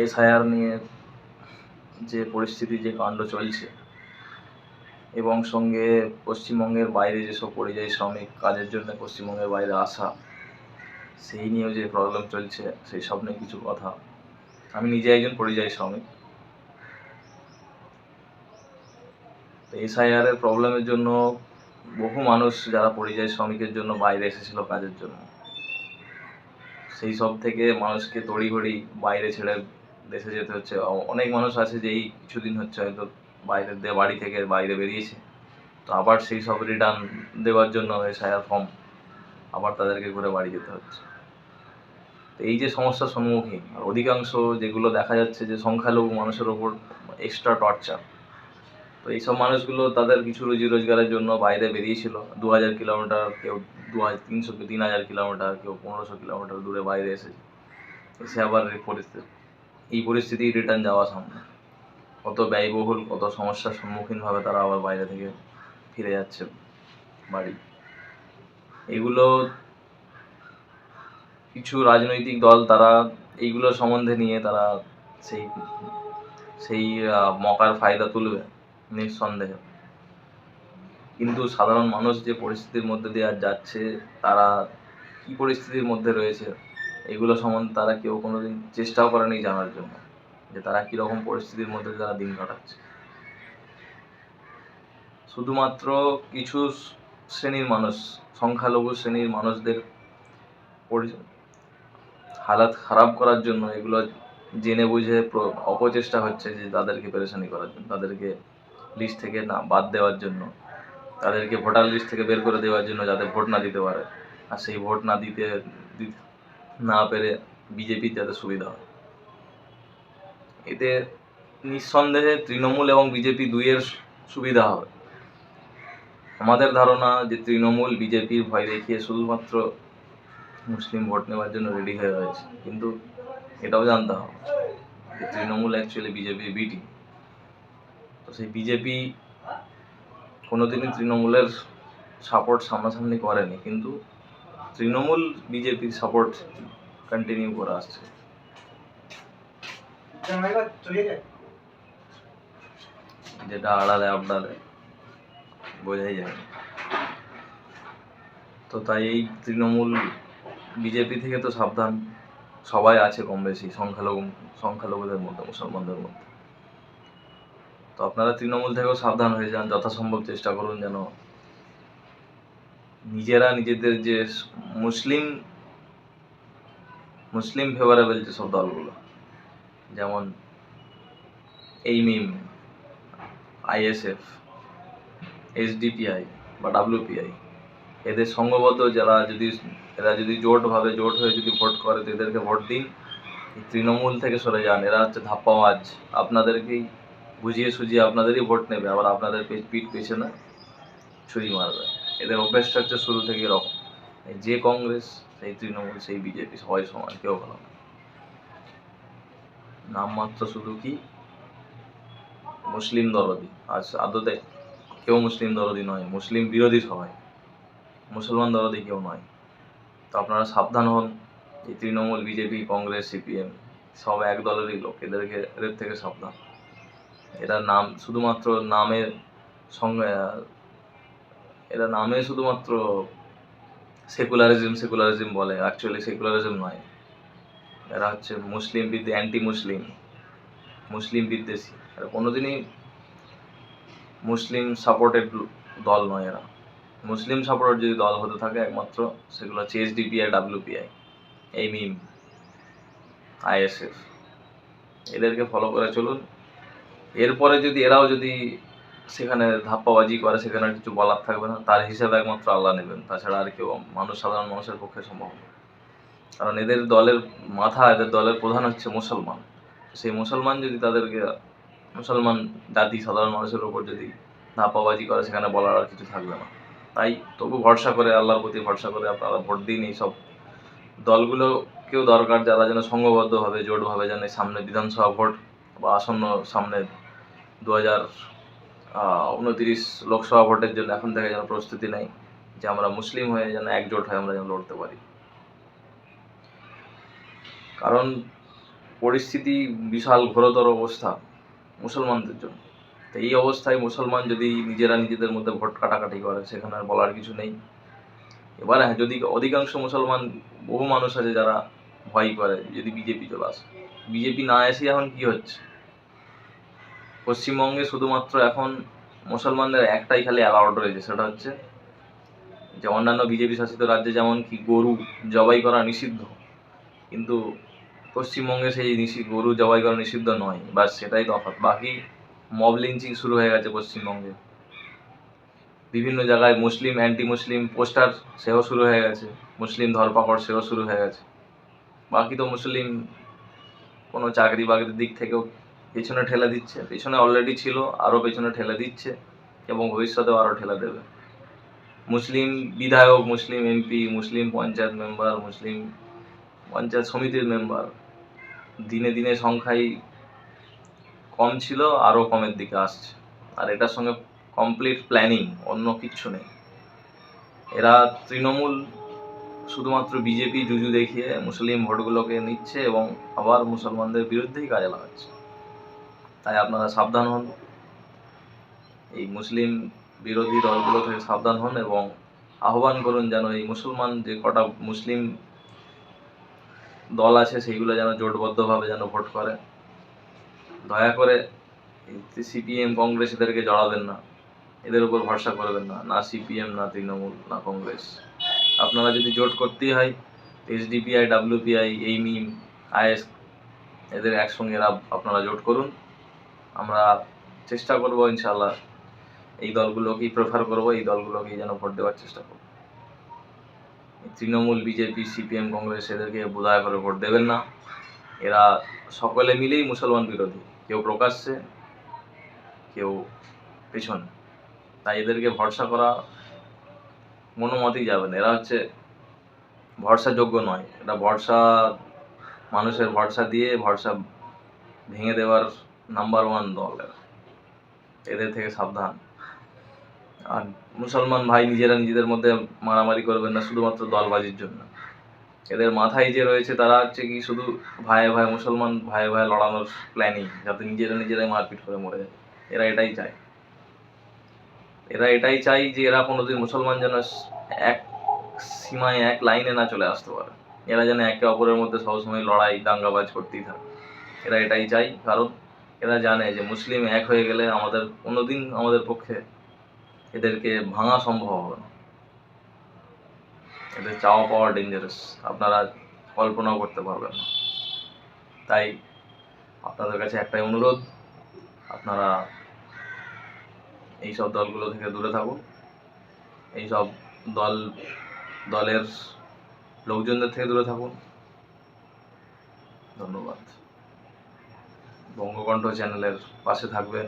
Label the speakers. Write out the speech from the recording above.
Speaker 1: SIR নিয়ে যে পরিস্থিতি, যে কাণ্ড চলছে, এবং সঙ্গে পশ্চিমবঙ্গের বাইরে যেসব পরিযায়ী শ্রমিক কাজের জন্য পশ্চিমবঙ্গের বাইরে আসা, সেই নিয়েও যে প্রবলেম চলছে, সেই সব নিয়ে কিছু কথা। আমি নিজে একজন পরিযায়ী শ্রমিক। তো এসআইআরের প্রবলেমের জন্য বহু মানুষ যারা পরিযায়ী শ্রমিকের জন্য বাইরে এসেছিল কাজের জন্য, সেই সব থেকে মানুষকে তড়িঘড়ি বাইরে ছেড়ে দেশে যেতে হচ্ছে। অনেক মানুষ আছে যে এই কিছুদিন হচ্ছে হয়তো বাড়ি থেকে বাইরে বেরিয়েছে, তো আবার সেই সব রিটার্ন দেওয়ার জন্য এসআইআর ফর্ম আবার তাদেরকে ঘুরে বাড়ি যেতে হচ্ছে। তো এই যে সমস্যার সম্মুখীন, আর অধিকাংশ যেগুলো দেখা যাচ্ছে যে সংখ্যালঘু মানুষের ওপর এক্সট্রা টর্চার। তো এইসব মানুষগুলো তাদের কিছু রুজি রোজগারের জন্য বাইরে বেরিয়েছিল, 2000 কিলোমিটার, কেউ 2300 3000 কিলোমিটার, কেউ 1500 কিলোমিটার দূরে বাইরে এসে আবার এই পরিস্থিতি রিটার্ন যাওয়া সামনে কত ব্যয়বহুল, কত সমস্যার সম্মুখীনভাবে তারা আবার বাইরে থেকে ফিরে যাচ্ছে বাড়ি। এগুলো কিছু রাজনৈতিক দল তারা এইগুলো সম্বন্ধে নিয়ে তারা সেই মকার ফায়দা তুলবে নিঃসন্দেহে। কিন্তু সাধারণ মানুষ যে পরিস্থিতির মধ্যে দিয়ে যাচ্ছে, তারা কি পরিস্থিতির মধ্যে রয়েছে, এগুলো সম্বন্ধে তারা কেউ কোনোদিন চেষ্টাও করেনি জানার জন্য, যে তারা কীরকম পরিস্থিতির মধ্যে তারা দিন কাটাচ্ছে। শুধুমাত্র কিছু শ্রেণীর মানুষ, সংখ্যালঘু শ্রেণীর মানুষদের হালাত খারাপ করার জন্য এগুলো জেনে বুঝে অপচেষ্টা হচ্ছে, যে তাদেরকে পেরেশানি করার জন্য, তাদেরকে লিস্ট থেকে বাদ দেওয়ার জন্য, তাদেরকে ভোটার লিস্ট থেকে বের করে দেওয়ার জন্য, যাতে ভোট না দিতে পারে। আর সেই ভোট না পেরে বিজেপির যাতে সুবিধা হয়। এতে নিঃসন্দেহে তৃণমূল এবং বিজেপি দুইয়ের সুবিধা হবে। আমাদের ধারণা যে তৃণমূল বিজেপির ভয় দেখিয়ে শুধুমাত্র মুসলিম ভোট নেওয়ার জন্য রেডি হয়ে রয়েছে, কিন্তু এটাও জানতে হবে যে তৃণমূল অ্যাকচুয়ালি বিজেপির বি টিম। তো সেই বিজেপি কোনোদিনই তৃণমূলের সাপোর্ট সামনাসামনি করেনি, কিন্তু তৃণমূল বিজেপির সাপোর্ট কন্টিনিউ করে আসছে, যেটা আড়ালে আবডালে বোঝাই যায়। তো তাই এই তৃণমূল বিজেপি থেকে তো সাবধান সবাই আছে কম বেশি, সংখ্যালঘুদের মধ্যে, মুসলমানদের মধ্যে। তো আপনারা তৃণমূল থেকেও সাবধান হয়ে যান, যথাসম্ভব চেষ্টা করুন যেন নিজেরা নিজেদের যে মুসলিম ফেভারেবল যেসব দলগুলো, যেমন এইমিম, আইএসএফ, এসডিপিআই বা ডাব্লিউপিআই, এদের সঙ্গবদ্ধ এরা যদি জোট হয়ে যদি ভোট করে, তো এদেরকে ভোট দিন। তৃণমূল থেকে সরে যান, এরা হচ্ছে ধাপ্পাবাজ, আপনাদেরকেই বুঝিয়ে সুঝিয়ে আপনাদেরই ভোট নেবে, আবার আপনাদের পিঠ পেছনে ছুরি মারবে। এদের অভ্যেসটা হচ্ছে শুরু থেকে এরকম। যে কংগ্রেস, সেই তৃণমূল, সেই বিজেপি, সবাই সমান, কেউ ভালো না। নামমাত্র শুধু কি মুসলিম দরদি, আজ আদতে কেউ মুসলিম দরদি নয়, মুসলিম বিরোধী সবাই, মুসলমান দরদি কেউ নয়। তো আপনারা সাবধান হন। এই তৃণমূল, বিজেপি, কংগ্রেস, সিপিএম সব এক দলেরই লোক, এদের থেকে সাবধান। এরা শুধুমাত্র নামে শুধুমাত্র সেকুলারিজম বলে, অ্যাকচুয়ালি সেকুলারিজম নয়। এরা হচ্ছে মুসলিম বিদ্বেষী। এরা কোনোদিনই মুসলিম সাপোর্টেড দল নয়। এরা মুসলিম সাপোর্টেড যদি দল হতে থাকে, একমাত্র সেগুলো হচ্ছে এসডিপিআই, ডাব্লিউপিআই, এইমিম, আইএসএফ। এদেরকে ফলো করে চলুন। এরপরে এরাও যদি সেখানে ধাপ্পাবাজি করে, সেখানে কিছু বলার থাকবে না, তার হিসাবে একমাত্র আল্লাহ নেবেন, তাছাড়া আর কেউ সাধারণ মানুষের পক্ষে সম্ভব না। কারণ এদের দলের প্রধান হচ্ছে মুসলমান। সেই মুসলমান যদি মুসলমান জাতি সাধারণ মানুষের উপর যদি ধাপ্পাবাজি করে, সেখানে বলার আর কিছু থাকবে না। তাই তবু আল্লাহর প্রতি ভরসা করে আপনারা ভোট দিন। এইসব দলগুলোকেও দরকার, যারা যেন সংঘবদ্ধভাবে, জোটভাবে যেন সামনে বিধানসভা ভোট বা আসন্ন সামনে 2029 লোকসভা ভোটের জন্য এখন থেকে যেন প্রস্তুতি নেয়, যে আমরা মুসলিম হয়ে যেন একজোট হয়ে আমরা যেন লড়তে পারি। কারণ পরিস্থিতি বিশাল ঘোরতর অবস্থা মুসলমানদের জন্য। তো এই অবস্থায় মুসলমান যদি নিজেরা নিজেদের মধ্যে ভোট কাটাকাটি করে, সেখানে আর বলার কিছু নেই। এবার হ্যাঁ, যদি অধিকাংশ মুসলমান, বহু মানুষ আছে যারা ভয় করে যদি বিজেপি চলে আসে। বিজেপি না এসে এখন কি হচ্ছে, পশ্চিমবঙ্গে শুধুমাত্র এখন মুসলমানদের একটাই খালি অ্যালাউড রয়েছে, সেটা হচ্ছে যে অন্যান্য বিজেপি শাসিত রাজ্যে যেমন কি গরু জবাই করা নিষিদ্ধ, কিন্তু পশ্চিমবঙ্গে সেই গরু জবাই করা নিষিদ্ধ নয়, বাস সেটাই তফাৎ। বাকি মব লিঞ্চিং শুরু হয়ে গেছে পশ্চিমবঙ্গে, বিভিন্ন জায়গায় মুসলিম অ্যান্টি মুসলিম পোস্টার সেও শুরু হয়ে গেছে, মুসলিম ধরপাকড় সেও শুরু হয়ে গেছে। বাকি তো মুসলিম কোনো চাকরি বাকরির দিক থেকেও পেছনে ঠেলে দিচ্ছে, পেছনে অলরেডি ছিল, আরও পেছনে ঠেলে দিচ্ছে এবং ভবিষ্যতেও আরও ঠেলে দেবে। মুসলিম বিধায়ক, মুসলিম এমপি, মুসলিম পঞ্চায়েত মেম্বার, মুসলিম পঞ্চায়েত সমিতির মেম্বার দিনে দিনে সংখ্যায় কম ছিল, আরও কমের দিকে আসছে। আর এটার সঙ্গে কমপ্লিট প্ল্যানিং, অন্য কিচ্ছু নেই। এরা তৃণমূল শুধুমাত্র বিজেপি জুজু দেখিয়ে মুসলিম ভোটগুলোকে নিচ্ছে এবং আবার মুসলমানদের বিরুদ্ধেই কাজে লাগাচ্ছে। তাই আপনারা সাবধান হন, এই মুসলিম বিরোধী দলগুলো থেকে সাবধান হন এবং আহ্বান করুন যেন এই মুসলমান যে কটা মুসলিম দল আছে সেইগুলো যেন জোটবদ্ধভাবে যেন ভোট করে। দয়া করে সিপিএম কংগ্রেস এদেরকে জড়াবেন না, এদের উপর ভরসা করবেন না, না সিপিএম, না তৃণমূল, না কংগ্রেস। আপনারা যদি জোট করতেই হয়, এসডিপিআই, ডাব্লিউপিআই, এইমিম, আইএস, এদের একসঙ্গে আপনারা জোট করুন। আমরা চেষ্টা করব ইনশাআল্লাহ, এই দলগুলোকেই প্রেফার করব, এই দলগুলোকেই যেন ভোট দেওয়ার চেষ্টা করব। তৃণমূল, বিজেপি, সিপিএম, কংগ্রেস এদেরকে বোধহয় করে ভোট দেবেন না। এরা সকলে মিলেই মুসলমান বিরোধী, কেউ প্রকাশ্যে, কেউ পেছনে। তাই এদেরকে ভরসা করা কোনো মতেই যাবে না। এরা হচ্ছে ভরসাযোগ্য নয়, এটা মানুষের ভরসা দিয়ে ভরসা ভেঙে দেওয়ার নাম্বার 1 দল এরা। এদের থেকে সাবধান। আর মুসলমান ভাই নিজেরা নিজেদের মধ্যে মারামারি করবেন না শুধুমাত্র দলবাজির জন্য। এদের মাথায় যে রয়েছে তারা হচ্ছে কি শুধু মুসলমান ভাই লড়ানোর প্ল্যানিং, যাতে নিজেরাই মারপিট করে মরে যায়। এরা এটাই চাই যে এরা কোনোদিন মুসলমান যেন এক সীমায়, এক লাইনে না চলে আসতে পারে। এরা যেন একে অপরের মধ্যে সবসময় লড়াই দাঙ্গাবাজ করতেই থাকে। এরা এটাই চাই, কারণ এরা জানে যে মুসলিম এক হয়ে গেলে কোনোদিন আমাদের পক্ষে এদেরকে ভাঙা সম্ভব হবে না। এদের চাওয়া পাওয়া ডেঞ্জারাস, আপনারা কল্পনাও করতে পারবেন না। তাই আপনাদের কাছে একটাই অনুরোধ, আপনারা এইসব দলগুলো থেকে দূরে থাকুন, এইসব দলের লোকজনদের থেকে দূরে থাকুন। ধন্যবাদ। বঙ্গকণ্ঠ চ্যানেলের পাশে থাকবেন।